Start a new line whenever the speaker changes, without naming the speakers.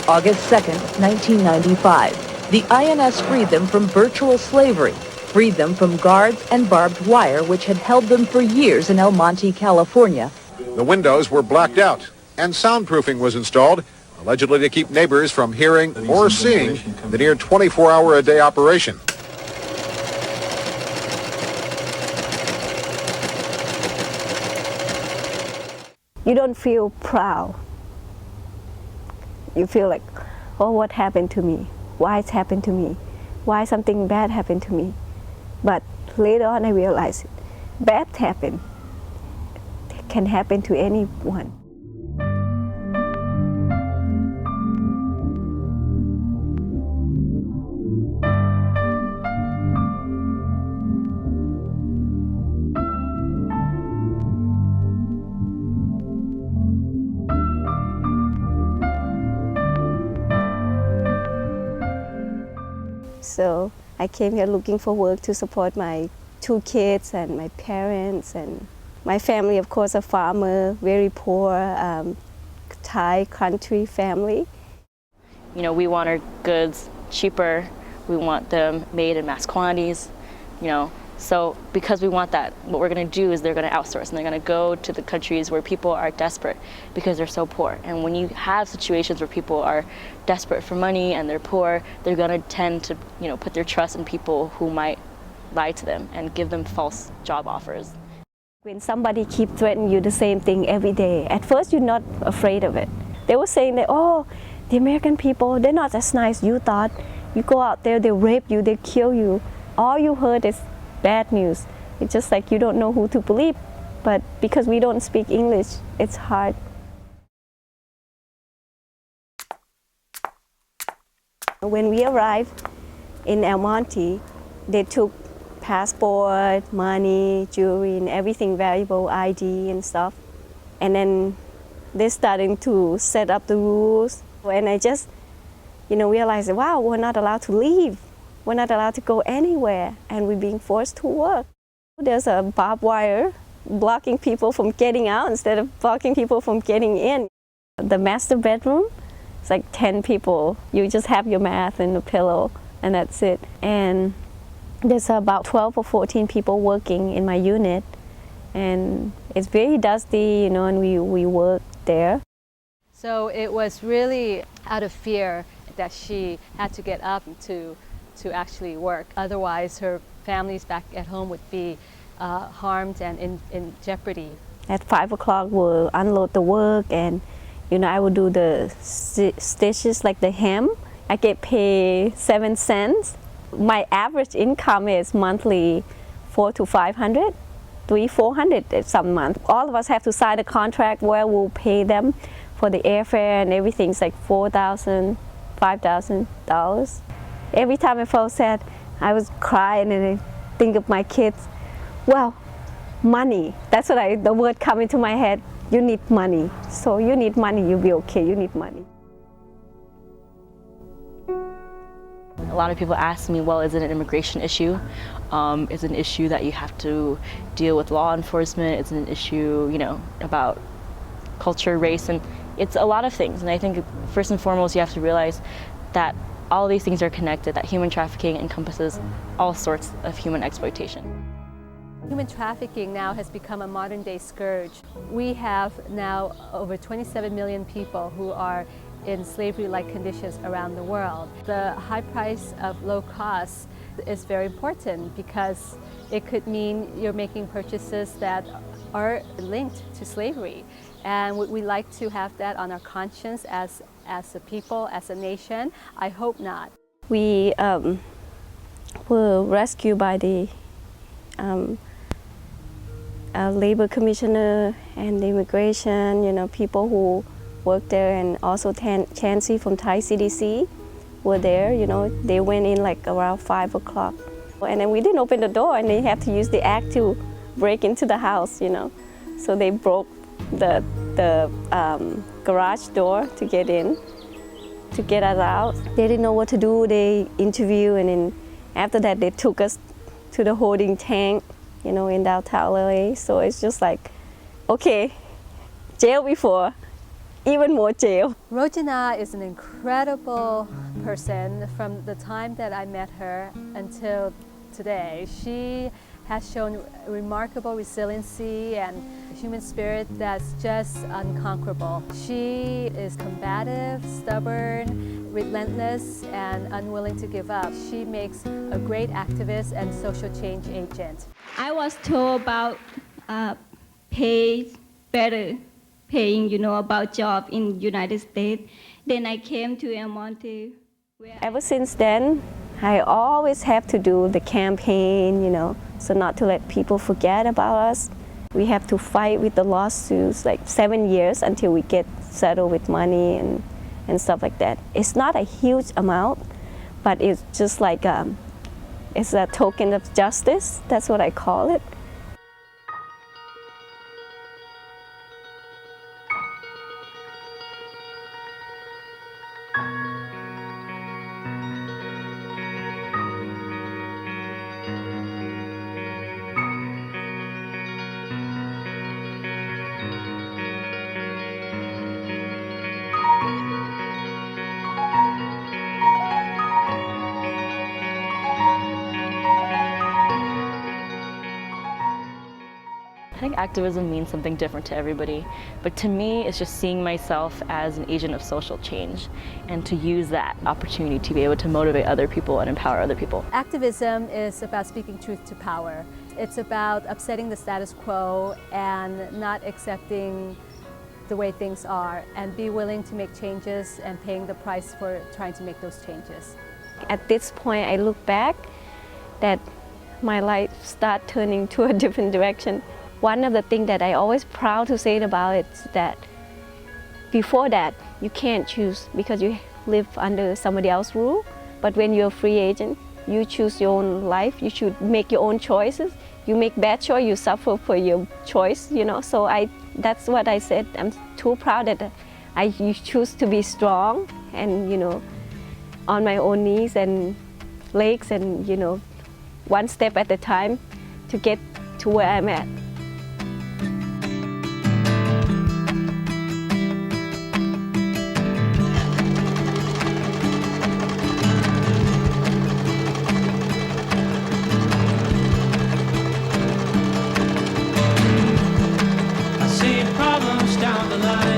August 2nd, 1995. The INS freed them from virtual slavery, freed them from guards and barbed wire which had held them for years in El Monte, California.
The windows were blacked out and soundproofing was installed, allegedly to keep neighbors from hearing or seeing the near 24-hour-a-day operation.
You don't feel proud. You feel like, oh, what happened to me? Why it's happened to me? Why something bad happened to me? But later on I realized bad happen. It can happen to anyone. So I came here looking for work to support my 2 kids and my parents, and my family, of course, a farmer, very poor, Thai country family.
You know, we want our goods cheaper. We want them made in mass quantities, you know. So because we want that, what we're going to do is they're going to outsource and they're going to go to the countries where people are desperate because they're so poor. And when you have situations where people are desperate for money and they're poor, they're going to tend to, you know, put their trust in people who might lie to them and give them false job offers.
When somebody keeps threatening you the same thing every day, at first you're not afraid of it. They were saying that, oh, the American people, they're not as nice as you thought. You go out there, they rape you, they kill you. All you heard is bad news. It's just like you don't know who to believe, but because we don't speak English, it's hard. When we arrived in El Monte, they took passport, money, jewelry, and everything, valuable ID and stuff. And then they're starting to set up the rules. And I just, you know, realized, wow, we're not allowed to leave. We're not allowed to go anywhere, and we're being forced to work. There's a barbed wire blocking people from getting out instead of blocking people from getting in. The master bedroom, it's like 10 people. You just have your mat and a pillow, and that's it. And there's about 12 or 14 people working in my unit, and it's very dusty, you know, and we work there.
So it was really out of fear that she had to get up to actually work. Otherwise, her families back at home would be harmed and in jeopardy.
At 5 o'clock, we'll unload the work, and you know, I would do the stitches like the hem. I get paid 7 cents. My average income is monthly 400 to 500, 300-400 some month. All of us have to sign a contract where we'll pay them for the airfare and everything's like $4,000, $5,000. Every time I felt sad, I was crying and I think of my kids. Well, money, that's what the word come into my head. You need money. So you need money, you'll be okay, you need money.
A lot of people ask me, well, is it an immigration issue? Is it an issue that you have to deal with law enforcement? Is it an issue, you know, about culture, race? And it's a lot of things. And I think first and foremost, you have to realize that all of these things are connected, that human trafficking encompasses all sorts of human exploitation.
Human trafficking now has become a modern-day scourge. We have now over 27 million people who are in slavery-like conditions around the world. The high price of low cost is very important because it could mean you're making purchases that are linked to slavery. And would we like to have that on our conscience as a people, as a nation? I hope not.
We were rescued by the labor commissioner and the immigration, you know, people who work there, and also Chancee from Thai CDC were there, you know. They went in like around 5 o'clock. And then we didn't open the door, and they have to use the axe to break into the house, you know. So they broke the garage door to get in, to get us out. They didn't know what to do. They interviewed, and then after that they took us to the holding tank, you know, in downtown LA. So it's just like, okay, jail before, even more jail.
Rotchana is an incredible person. From the time that I met her until today, she has shown remarkable resiliency and human spirit that's just unconquerable. She is combative, stubborn, relentless, and unwilling to give up. She makes a great activist and social change agent.
I was told about pay better paying, about job in United States. Then I came to Monte.
Ever since then, I always have to do the campaign, so not to let people forget about us. We have to fight with the lawsuits, like 7 years until we get settled with money and stuff like that. It's not a huge amount, but it's just like it's a token of justice. That's what I call it.
I think activism means something different to everybody, but to me it's just seeing myself as an agent of social change and to use that opportunity to be able to motivate other people and empower other people.
Activism is about speaking truth to power. It's about upsetting the status quo and not accepting the way things are, and be willing to make changes and paying the price for trying to make those changes.
At this point, I look back that my life started turning to a different direction. One of the things that I always proud to say about it is that before that, you can't choose because you live under somebody else's rule. But when you're a free agent, you choose your own life. You should make your own choices. You make bad choice, you suffer for your choice, So that's what I said. I'm too proud that you choose to be strong and, on my own knees and legs and, one step at a time to get to where I'm at.
Down the line.